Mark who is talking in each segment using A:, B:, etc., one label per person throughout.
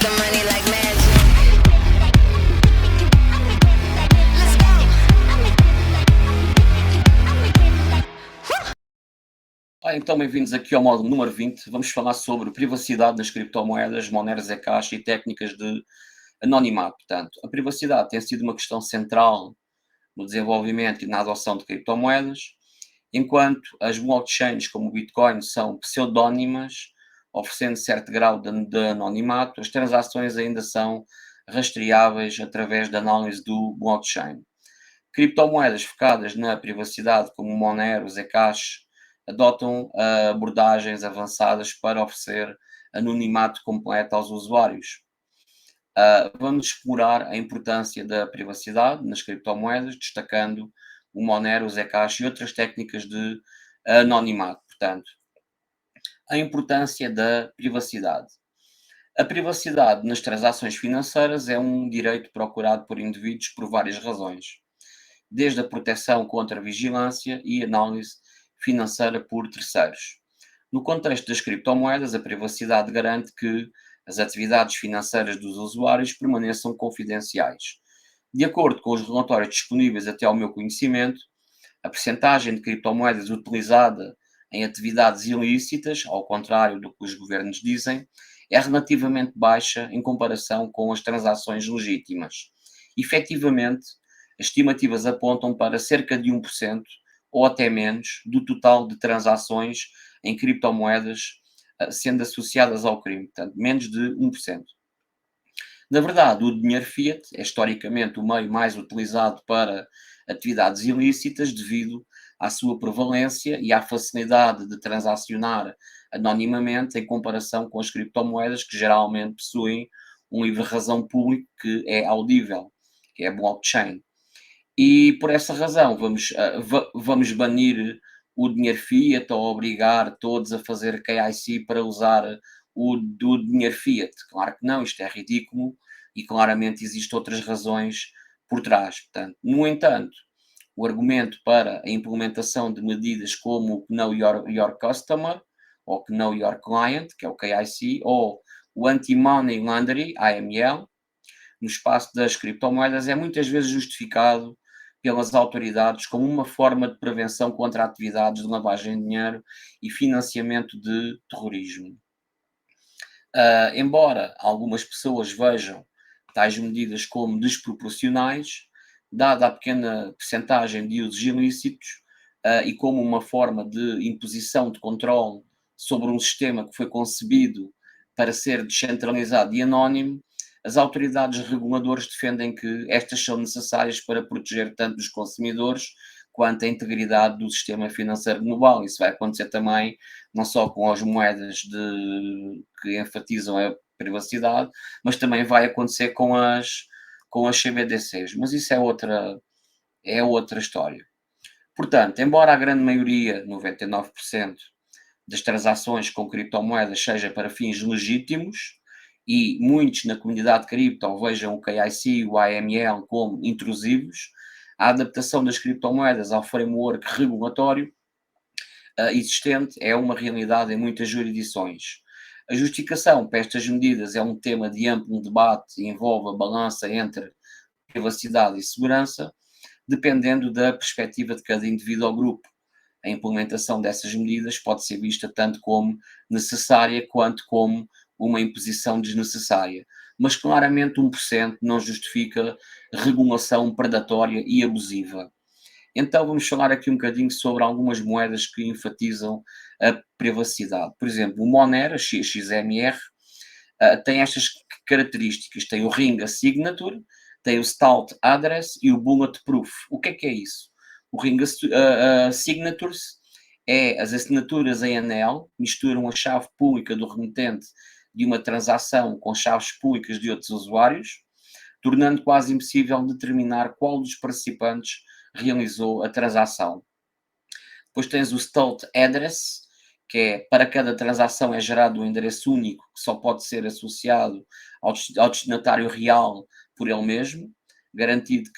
A: the money like magic. Let's go.
B: Então, bem-vindos aqui ao módulo número 20. Vamos falar sobre privacidade nas criptomoedas, Monero, Zcash e técnicas de anonimato. Portanto, a privacidade tem sido uma questão central no desenvolvimento e na adoção de criptomoedas, enquanto as blockchains como o Bitcoin são pseudónimas, oferecendo certo grau de anonimato, as transações ainda são rastreáveis através da análise do blockchain. Criptomoedas focadas na privacidade, como o Monero, Zcash, adotam abordagens avançadas para oferecer anonimato completo aos usuários. Vamos explorar a importância da privacidade nas criptomoedas, destacando o Monero, o Zcash e outras técnicas de anonimato. Portanto, a importância da privacidade. A privacidade nas transações financeiras é um direito procurado por indivíduos por várias razões, desde a proteção contra a vigilância e análise financeira por terceiros. No contexto das criptomoedas, a privacidade garante que as atividades financeiras dos usuários permaneçam confidenciais. De acordo com os relatórios disponíveis até ao meu conhecimento, a percentagem de criptomoedas utilizada em atividades ilícitas, ao contrário do que os governos dizem, é relativamente baixa em comparação com as transações legítimas. Efetivamente, as estimativas apontam para cerca de 1% ou até menos do total de transações em criptomoedas sendo associadas ao crime, portanto, menos de 1%. Na verdade, o dinheiro fiat é historicamente o meio mais utilizado para atividades ilícitas devido à sua prevalência e à facilidade de transacionar anonimamente em comparação com as criptomoedas que geralmente possuem um livre-razão público que é audível, que é a blockchain. E por essa razão vamos banir o dinheiro fiat ou obrigar todos a fazer KYC para usar do dinheiro fiat. Claro que não, isto é ridículo e claramente existem outras razões por trás. Portanto, no entanto, o argumento para a implementação de medidas como o Know Your Customer, ou Know Your Client, que é o KYC, ou o Anti-Money Laundering, AML, no espaço das criptomoedas, é muitas vezes justificado pelas autoridades como uma forma de prevenção contra atividades de lavagem de dinheiro e financiamento de terrorismo. Embora algumas pessoas vejam tais medidas como desproporcionais, dada a pequena percentagem de usos ilícitos, e como uma forma de imposição de controle sobre um sistema que foi concebido para ser descentralizado e anónimo, as autoridades reguladoras defendem que estas são necessárias para proteger tanto os consumidores quanto a integridade do sistema financeiro global. Isso vai acontecer também não só com as moedas que enfatizam a privacidade, mas também vai acontecer com as CBDCs. Mas isso é outra história. Portanto, embora a grande maioria, 99%, das transações com criptomoedas seja para fins legítimos, e muitos na comunidade cripto vejam o KYC e o AML como intrusivos, a adaptação das criptomoedas ao framework regulatório existente é uma realidade em muitas jurisdições. A justificação para estas medidas é um tema de amplo debate e envolve a balança entre privacidade e segurança, dependendo da perspectiva de cada indivíduo ou grupo. A implementação dessas medidas pode ser vista tanto como necessária quanto como uma imposição desnecessária, mas claramente 1% não justifica regulação predatória e abusiva. Então vamos falar aqui um bocadinho sobre algumas moedas que enfatizam a privacidade. Por exemplo, o Monero, XMR, tem estas características. Tem o Ring Signature, tem o Stout Address e o Bulletproof. O que é isso? O Ring Signatures é as assinaturas em anel, misturam a chave pública do remetente de uma transação com chaves públicas de outros usuários, tornando quase impossível determinar qual dos participantes realizou a transação. Depois tens o Stout Address, que é para cada transação é gerado um endereço único que só pode ser associado ao destinatário real por ele mesmo, garantindo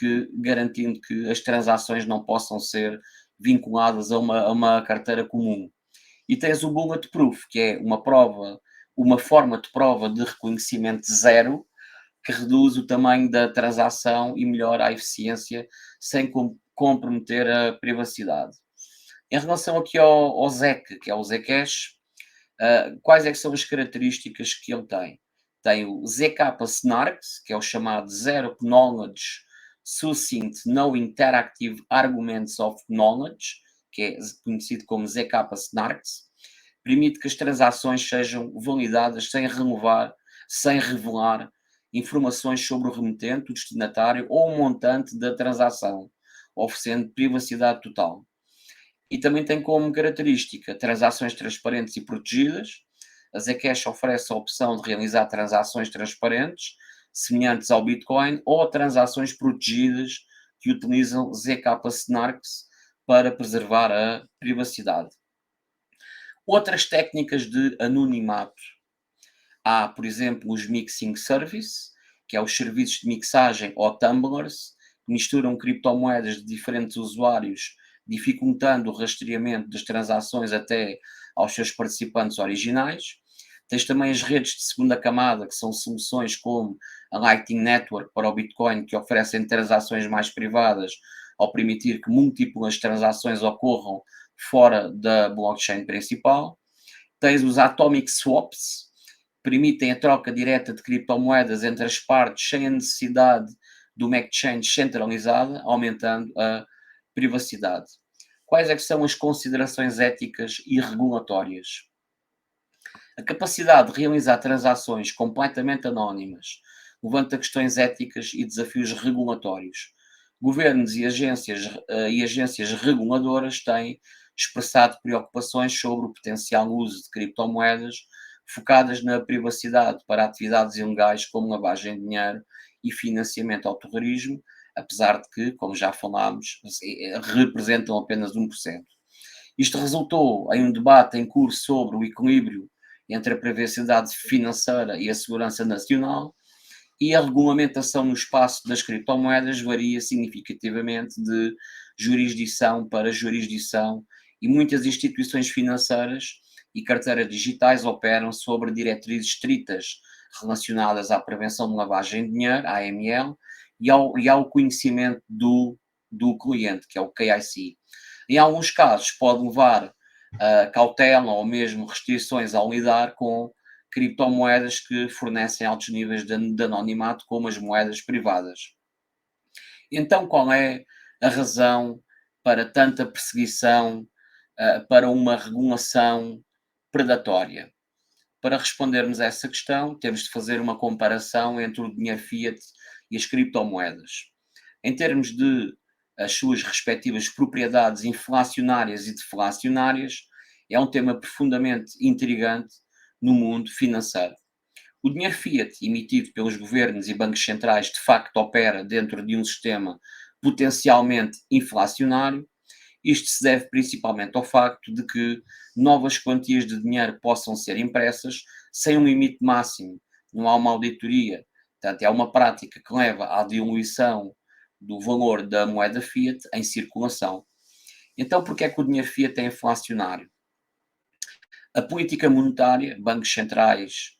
B: que as transações não possam ser vinculadas a uma carteira comum. E tens o Bulletproof, que é uma prova uma forma de prova de reconhecimento zero que reduz o tamanho da transação e melhora a eficiência sem comprometer a privacidade. Em relação aqui ao ZEC, que é o Zcash, quais é que são as características que ele tem? Tem o ZK Snarks, que é o chamado Zero Knowledge Succinct No Interactive Arguments of Knowledge, que é conhecido como ZK Snarks, permite que as transações sejam validadas sem revelar informações sobre o remetente, o destinatário ou o montante da transação, oferecendo privacidade total. E também tem como característica transações transparentes e protegidas. A Zcash oferece a opção de realizar transações transparentes, semelhantes ao Bitcoin, ou transações protegidas que utilizam ZK Snarks para preservar a privacidade. Outras técnicas de anonimato. Há, por exemplo, os Mixing Service, que é os serviços de mixagem ou tumblers, que misturam criptomoedas de diferentes usuários, dificultando o rastreamento das transações até aos seus participantes originais. Tens também as redes de segunda camada, que são soluções como a Lightning Network para o Bitcoin, que oferecem transações mais privadas ao permitir que múltiplas transações ocorram fora da blockchain principal. Tens os Atomic Swaps, que permitem a troca direta de criptomoedas entre as partes sem a necessidade de uma exchange centralizada, aumentando a privacidade. Quais é que são as considerações éticas e regulatórias? A capacidade de realizar transações completamente anónimas levanta questões éticas e desafios regulatórios. Governos e agências reguladoras têm expressado preocupações sobre o potencial uso de criptomoedas focadas na privacidade para atividades ilegais como lavagem de dinheiro e financiamento ao terrorismo, apesar de que, como já falámos, representam apenas 1%. Isto resultou em um debate em curso sobre o equilíbrio entre a privacidade financeira e a segurança nacional, e a regulamentação no espaço das criptomoedas varia significativamente de jurisdição para jurisdição, e muitas instituições financeiras e carteiras digitais operam sobre diretrizes estritas relacionadas à prevenção de lavagem de dinheiro, AML, e ao conhecimento do cliente, que é o KYC. Em alguns casos pode levar a cautela ou mesmo restrições ao lidar com criptomoedas que fornecem altos níveis de anonimato, como as moedas privadas. Então, qual é a razão para tanta perseguição, para uma regulação predatória? Para respondermos a essa questão, temos de fazer uma comparação entre o dinheiro fiat e as criptomoedas. Em termos de as suas respectivas propriedades inflacionárias e deflacionárias, é um tema profundamente intrigante no mundo financeiro. O dinheiro fiat, emitido pelos governos e bancos centrais, de facto opera dentro de um sistema potencialmente inflacionário. Isto se deve principalmente ao facto de que novas quantias de dinheiro possam ser impressas sem um limite máximo. Não há uma auditoria. Portanto, é uma prática que leva à diluição do valor da moeda fiat em circulação. Então, por que é que o dinheiro fiat é inflacionário? A política monetária, bancos centrais,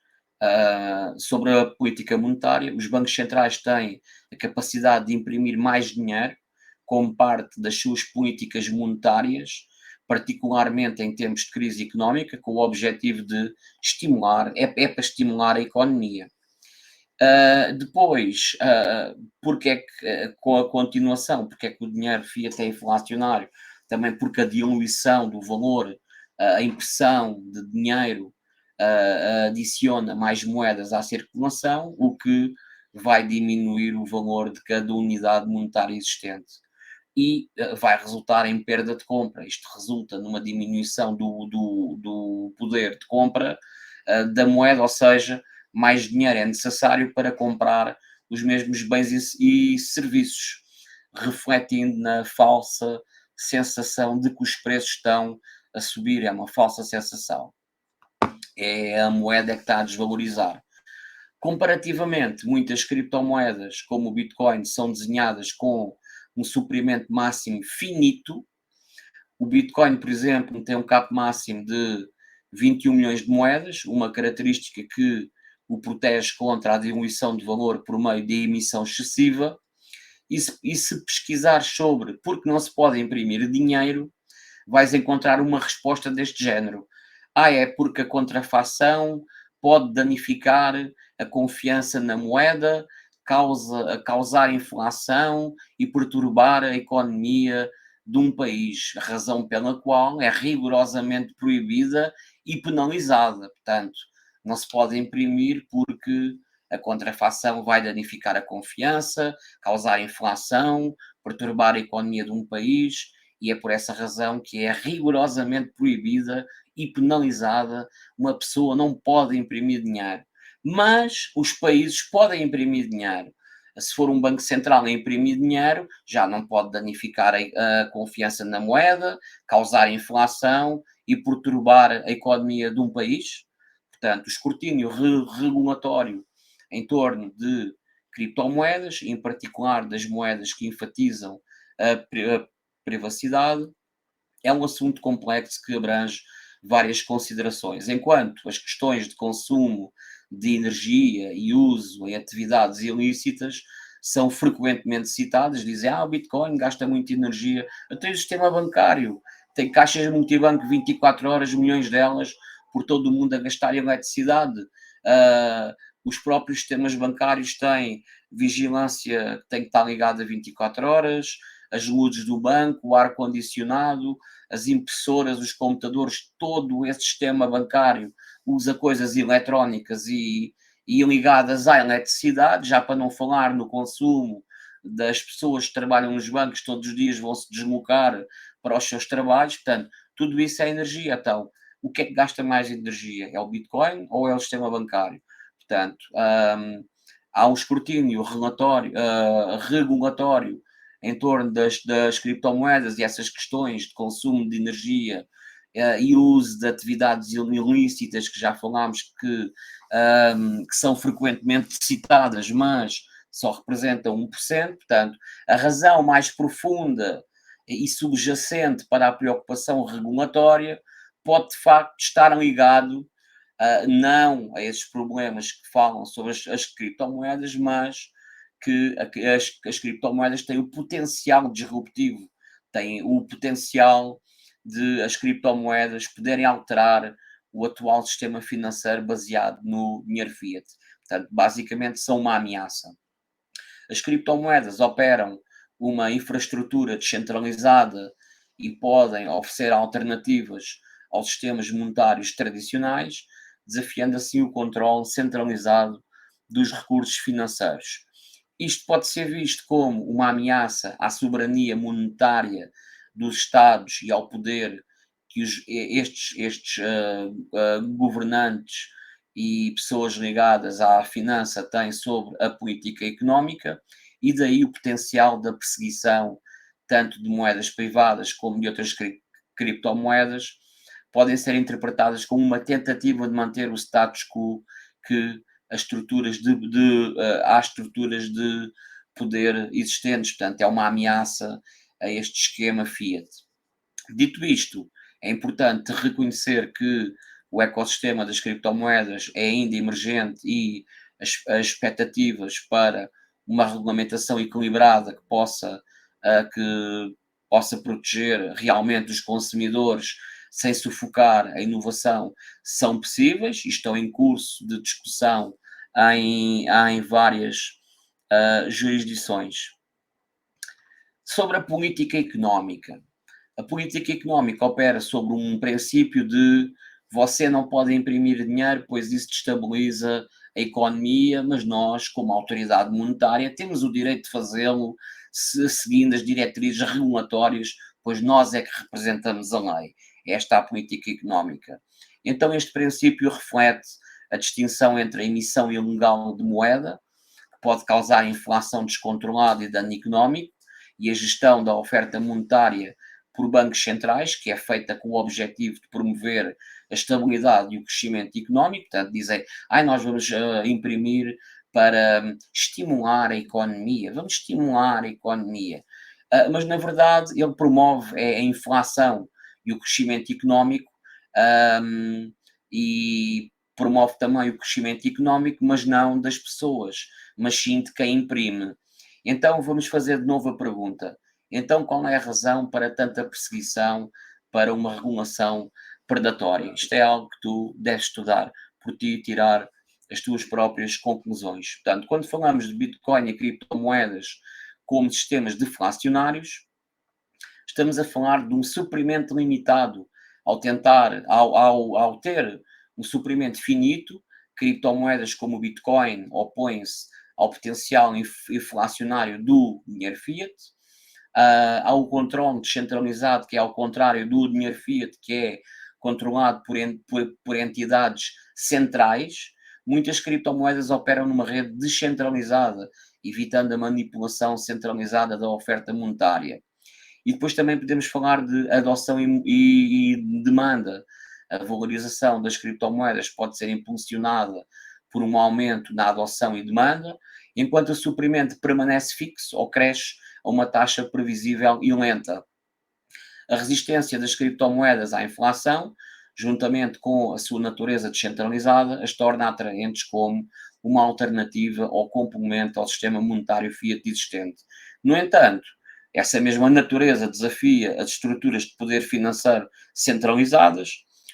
B: sobre a política monetária, os bancos centrais têm a capacidade de imprimir mais dinheiro como parte das suas políticas monetárias, particularmente em tempos de crise económica, com o objetivo de estimular, para estimular a economia. Depois, porque é que, com a continuação, porque é que o dinheiro fiat é inflacionário? Também porque a diluição do valor, a impressão de dinheiro, adiciona mais moedas à circulação, o que vai diminuir o valor de cada unidade monetária existente. E vai resultar em perda de compra. Isto resulta numa diminuição do poder de compra da moeda, ou seja, mais dinheiro é necessário para comprar os mesmos bens e serviços, refletindo na falsa sensação de que os preços estão a subir. É uma falsa sensação. É a moeda que está a desvalorizar. Comparativamente, muitas criptomoedas, como o Bitcoin, são desenhadas com um suprimento máximo finito. O Bitcoin, por exemplo, tem um cap máximo de 21 milhões de moedas, uma característica que o protege contra a diluição de valor por meio de emissão excessiva. E se pesquisares sobre porque não se pode imprimir dinheiro, vais encontrar uma resposta deste género. É porque a contrafação pode danificar a confiança na moeda, causar inflação e perturbar a economia de um país, razão pela qual é rigorosamente proibida e penalizada. Portanto, não se pode imprimir porque a contrafação vai danificar a confiança, causar inflação, perturbar a economia de um país, e é por essa razão que é rigorosamente proibida e penalizada. Uma pessoa não pode imprimir dinheiro, mas os países podem imprimir dinheiro. Se for um banco central a imprimir dinheiro, já não pode danificar a confiança na moeda, causar inflação e perturbar a economia de um país. Portanto, o escrutínio regulatório em torno de criptomoedas, em particular das moedas que enfatizam a privacidade, é um assunto complexo que abrange várias considerações. Enquanto as questões de consumo de energia e uso em atividades ilícitas são frequentemente citadas, dizem, o Bitcoin gasta muita energia, até o sistema bancário tem caixas de multibanco 24 horas, milhões delas, por todo o mundo a gastar eletricidade. Ah, os próprios sistemas bancários têm vigilância que tem que estar ligada 24 horas, as luzes do banco, o ar-condicionado, as impressoras, os computadores, todo esse sistema bancário usa coisas eletrónicas e ligadas à eletricidade, já para não falar no consumo das pessoas que trabalham nos bancos, todos os dias vão se deslocar para os seus trabalhos, portanto, tudo isso é energia. Então, o que é que gasta mais energia? É o Bitcoin ou é o sistema bancário? Portanto, há um escrutínio regulatório em torno das criptomoedas e essas questões de consumo de energia e uso de atividades ilícitas que já falámos que são frequentemente citadas, mas só representam 1%. Portanto, a razão mais profunda e subjacente para a preocupação regulatória pode de facto estar ligado não a esses problemas que falam sobre as criptomoedas, mas que as criptomoedas têm o potencial disruptivo, têm o potencial de as criptomoedas poderem alterar o atual sistema financeiro baseado no dinheiro fiat. Portanto, basicamente são uma ameaça. As criptomoedas operam uma infraestrutura descentralizada e podem oferecer alternativas aos sistemas monetários tradicionais, desafiando assim o controle centralizado dos recursos financeiros. Isto pode ser visto como uma ameaça à soberania monetária dos Estados e ao poder que estes governantes e pessoas ligadas à finança têm sobre a política económica, e daí o potencial da perseguição tanto de moedas privadas como de outras criptomoedas podem ser interpretadas como uma tentativa de manter o status quo que há estruturas de poder existentes. Portanto, é uma ameaça a este esquema Fiat. Dito isto, é importante reconhecer que o ecossistema das criptomoedas é ainda emergente e as expectativas para uma regulamentação equilibrada que possa proteger realmente os consumidores sem sufocar a inovação são possíveis e estão em curso de discussão em várias jurisdições. Sobre a política económica. A política económica opera sobre um princípio de você não pode imprimir dinheiro, pois isso destabiliza a economia, mas nós, como autoridade monetária, temos o direito de fazê-lo seguindo as diretrizes regulatórias, pois nós é que representamos a lei. Esta é a política económica. Então, este princípio reflete a distinção entre a emissão ilegal de moeda, que pode causar inflação descontrolada e dano económico, e a gestão da oferta monetária por bancos centrais, que é feita com o objetivo de promover a estabilidade e o crescimento económico. Portanto, dizem, nós vamos imprimir para estimular a economia, vamos estimular a economia. Mas, na verdade, ele promove a inflação e o crescimento económico e promove também o crescimento económico, mas não das pessoas, mas sim de quem imprime. Então vamos fazer de novo a pergunta. Então qual é a razão para tanta perseguição, para uma regulação predatória? Isto é algo que tu deves estudar por ti e tirar as tuas próprias conclusões. Portanto, quando falamos de Bitcoin e criptomoedas como sistemas deflacionários, estamos a falar de um suprimento limitado. Ao ter um suprimento finito, criptomoedas como o Bitcoin opõem-se ao potencial inflacionário do dinheiro fiat. Há o controle descentralizado, que é ao contrário do dinheiro fiat, que é controlado por entidades centrais. Muitas criptomoedas operam numa rede descentralizada, evitando a manipulação centralizada da oferta monetária. E depois também podemos falar de adoção e demanda. A valorização das criptomoedas pode ser impulsionada por um aumento na adoção e demanda, enquanto o suprimento permanece fixo ou cresce a uma taxa previsível e lenta. A resistência das criptomoedas à inflação, juntamente com a sua natureza descentralizada, as torna atraentes como uma alternativa ou complemento ao sistema monetário fiat existente. No entanto, essa mesma natureza desafia as estruturas de poder financeiro centralizadas,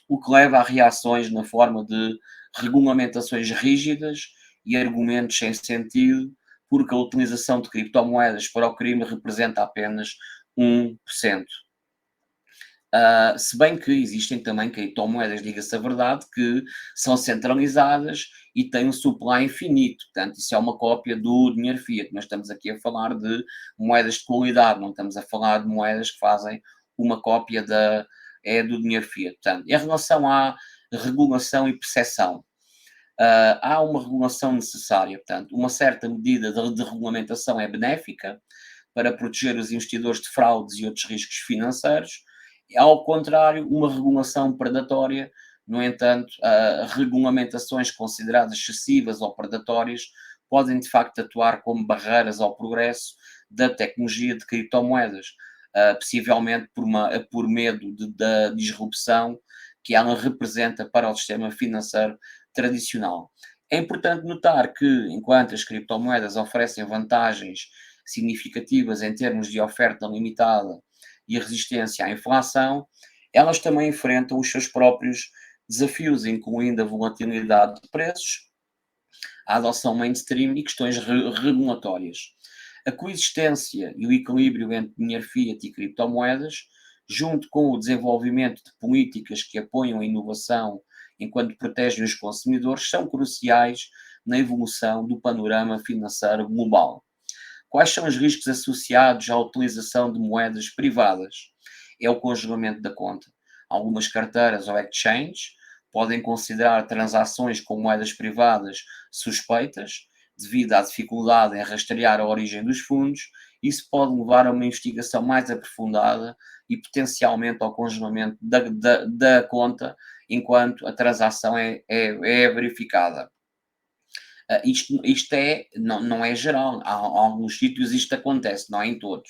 B: o que leva a reações na forma de regulamentações rígidas e argumentos sem sentido, porque a utilização de criptomoedas para o crime representa apenas 1%. Se bem que existem também criptomoedas, diga-se a verdade, que são centralizadas e têm um supply infinito. Portanto, isso é uma cópia do dinheiro fiat. Mas estamos aqui a falar de moedas de qualidade, não estamos a falar de moedas que fazem uma cópia do dinheiro fiat. Portanto, em relação à regulação e percepção, há uma regulação necessária. Portanto, uma certa medida de regulamentação é benéfica para proteger os investidores de fraudes e outros riscos financeiros. Ao contrário, uma regulação predatória, no entanto, regulamentações consideradas excessivas ou predatórias podem de facto atuar como barreiras ao progresso da tecnologia de criptomoedas, possivelmente por medo da disrupção que ela representa para o sistema financeiro tradicional. É importante notar que, enquanto as criptomoedas oferecem vantagens significativas em termos de oferta limitada e resistência à inflação, elas também enfrentam os seus próprios desafios, incluindo a volatilidade de preços, a adoção mainstream e questões regulatórias. A coexistência e o equilíbrio entre dinheiro fiat e criptomoedas, junto com o desenvolvimento de políticas que apoiam a inovação enquanto protegem os consumidores, são cruciais na evolução do panorama financeiro global. Quais são os riscos associados à utilização de moedas privadas? É o congelamento da conta. Algumas carteiras ou exchanges podem considerar transações com moedas privadas suspeitas, devido à dificuldade em rastrear a origem dos fundos. Isso pode levar a uma investigação mais aprofundada e potencialmente ao congelamento da conta enquanto a transação é verificada. Isto não é geral, há alguns sítios isto acontece, não é em todos.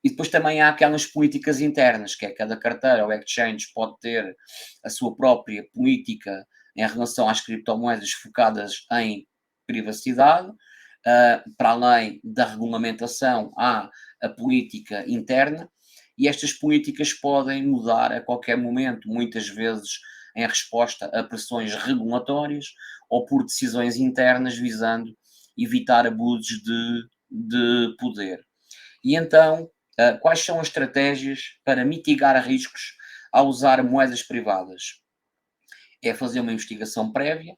B: E depois também há aquelas políticas internas, que é cada carteira ou exchange pode ter a sua própria política em relação às criptomoedas focadas em privacidade. Para além da regulamentação, há a política interna, e estas políticas podem mudar a qualquer momento, muitas vezes em resposta a pressões regulatórias ou por decisões internas visando evitar abusos de poder. E então, quais são as estratégias para mitigar riscos ao usar moedas privadas? É fazer uma investigação prévia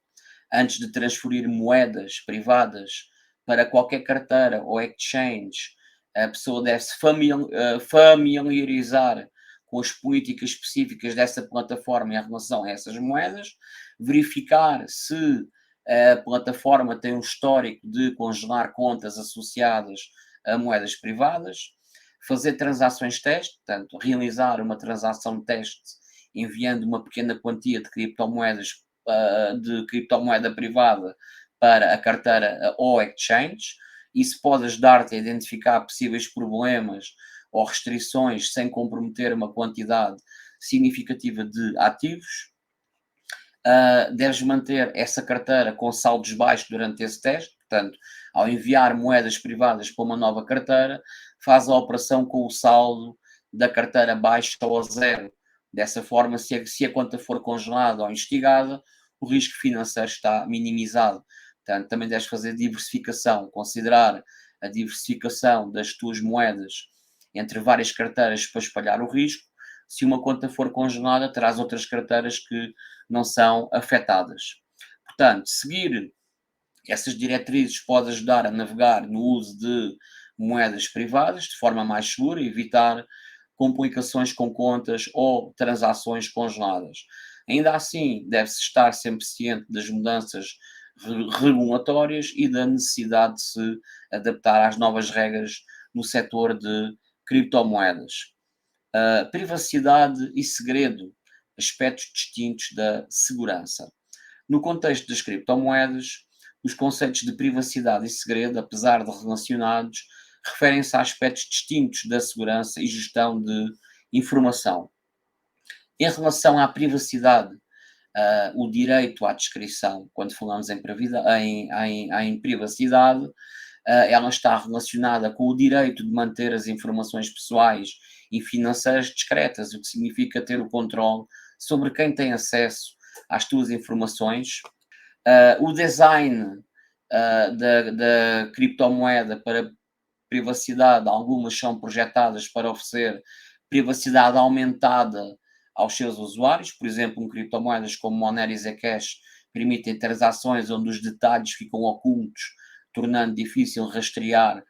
B: antes de transferir moedas privadas para qualquer carteira ou exchange. A pessoa deve se familiarizar com as políticas específicas dessa plataforma em relação a essas moedas, verificar se a plataforma tem um histórico de congelar contas associadas a moedas privadas, fazer transações teste, portanto, realizar uma transação de teste enviando uma pequena quantia de criptomoedas, de criptomoeda privada para a carteira ou exchange. Isso pode ajudar-te a identificar possíveis problemas ou restrições sem comprometer uma quantidade significativa de ativos. deves manter essa carteira com saldos baixos durante esse teste. Portanto, ao enviar moedas privadas para uma nova carteira, faz a operação com o saldo da carteira baixo ou a zero. Dessa forma, se a conta for congelada ou investigada, o risco financeiro está minimizado. Portanto, também deves fazer diversificação, considerar a diversificação das tuas moedas entre várias carteiras para espalhar o risco. Se uma conta for congelada, terás outras carteiras que não são afetadas. Portanto, seguir essas diretrizes pode ajudar a navegar no uso de moedas privadas de forma mais segura e evitar complicações com contas ou transações congeladas. Ainda assim, deve-se estar sempre ciente das mudanças regulatórias e da necessidade de se adaptar às novas regras no setor de criptomoedas. Privacidade e segredo, aspectos distintos da segurança. No contexto das criptomoedas, os conceitos de privacidade e segredo, apesar de relacionados, referem-se a aspectos distintos da segurança e gestão de informação. Em relação à privacidade, o direito à descrição, quando falamos em privacidade, ela está relacionada com o direito de manter as informações pessoais e financeiras discretas, o que significa ter o controle sobre quem tem acesso às tuas informações. O design da criptomoeda para privacidade, algumas são projetadas para oferecer privacidade aumentada aos seus usuários, por exemplo, criptomoedas como Monero e Zcash permitem transações onde os detalhes ficam ocultos, tornando difícil rastrear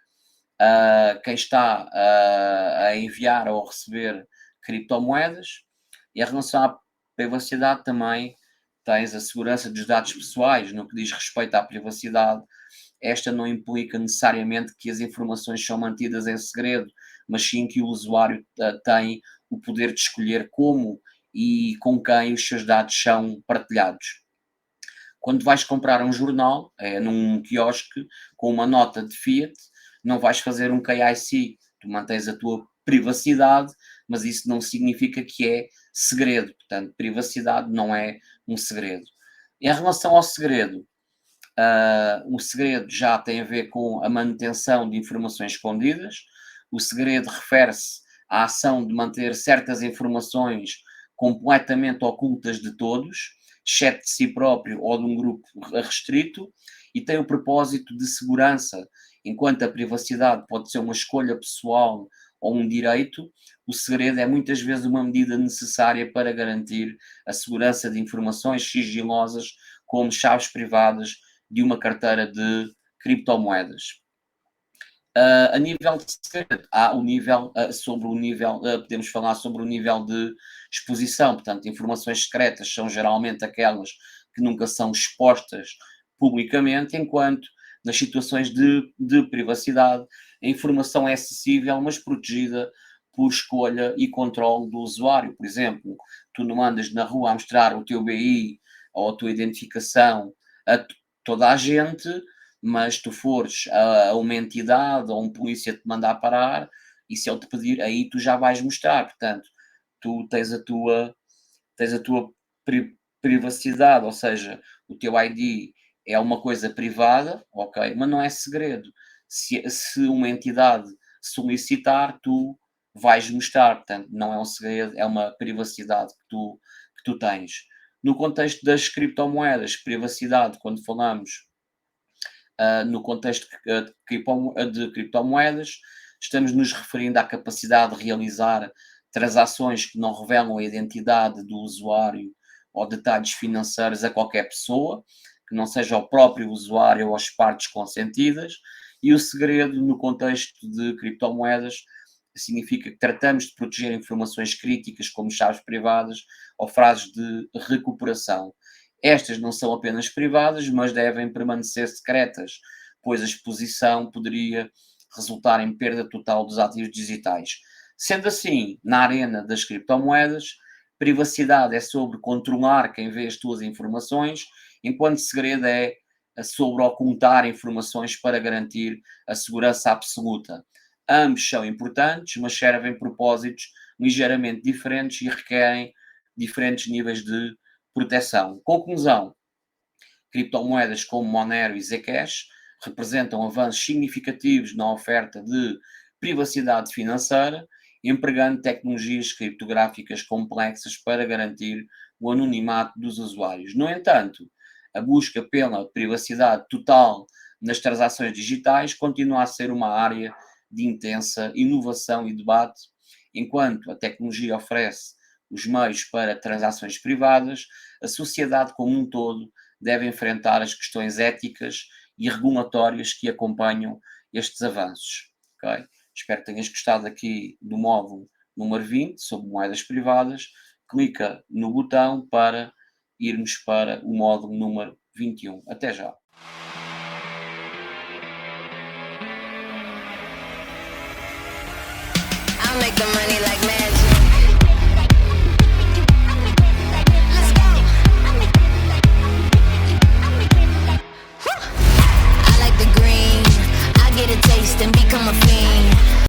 B: quem está a enviar ou a receber criptomoedas. E em relação à privacidade também tens a segurança dos dados pessoais. No que diz respeito à privacidade, esta não implica necessariamente que as informações são mantidas em segredo, mas sim que o usuário tem o poder de escolher como e com quem os seus dados são partilhados. Quando vais comprar um jornal, num quiosque, com uma nota de Fiat, não vais fazer um KIC, tu mantens a tua privacidade, mas isso não significa que é segredo. Portanto, privacidade não é um segredo. Em relação ao segredo, o segredo já tem a ver com a manutenção de informações escondidas. O segredo refere-se à ação de manter certas informações completamente ocultas de todos, exceto de si próprio ou de um grupo restrito, e tem o propósito de segurança. Enquanto a privacidade pode ser uma escolha pessoal ou um direito, o segredo é muitas vezes uma medida necessária para garantir a segurança de informações sigilosas, como chaves privadas de uma carteira de criptomoedas. A nível de segredo, há o nível, podemos falar sobre o nível de exposição. Portanto, informações secretas são geralmente aquelas que nunca são expostas publicamente, enquanto nas situações de privacidade a informação é acessível, mas protegida por escolha e controle do usuário. Por exemplo, tu não andas na rua a mostrar o teu BI ou a tua identificação a toda a gente, mas tu fores a uma entidade ou um polícia te mandar parar, e se ele te pedir, aí tu já vais mostrar. Portanto, tu tens a tua privacidade, ou seja, o teu ID é uma coisa privada, ok, mas não é segredo. Se uma entidade solicitar, tu vais mostrar. Portanto, não é um segredo, é uma privacidade que tu tens. No contexto das criptomoedas, privacidade, quando falamos no contexto de criptomoedas, estamos nos referindo à capacidade de realizar transações que não revelam a identidade do usuário ou detalhes financeiros a qualquer pessoa, que não seja o próprio usuário ou as partes consentidas. E o segredo no contexto de criptomoedas significa que tratamos de proteger informações críticas como chaves privadas ou frases de recuperação. Estas não são apenas privadas, mas devem permanecer secretas, pois a exposição poderia resultar em perda total dos ativos digitais. Sendo assim, na arena das criptomoedas, privacidade é sobre controlar quem vê as tuas informações, enquanto segredo é sobre ocultar informações para garantir a segurança absoluta. Ambos são importantes, mas servem propósitos ligeiramente diferentes e requerem diferentes níveis de proteção. Conclusão: criptomoedas como Monero e Zcash representam avanços significativos na oferta de privacidade financeira, empregando tecnologias criptográficas complexas para garantir o anonimato dos usuários. No entanto, a busca pela privacidade total nas transações digitais continua a ser uma área de intensa inovação e debate, enquanto a tecnologia oferece os meios para transações privadas, a sociedade como um todo deve enfrentar as questões éticas e regulatórias que acompanham estes avanços. Okay? Espero que tenhas gostado aqui do módulo número 20 sobre moedas privadas. Clica no botão para irmos para o módulo número 21. Até já!
A: I'll make the money like magic. Let's go. Whew. I like the green. I get a taste and become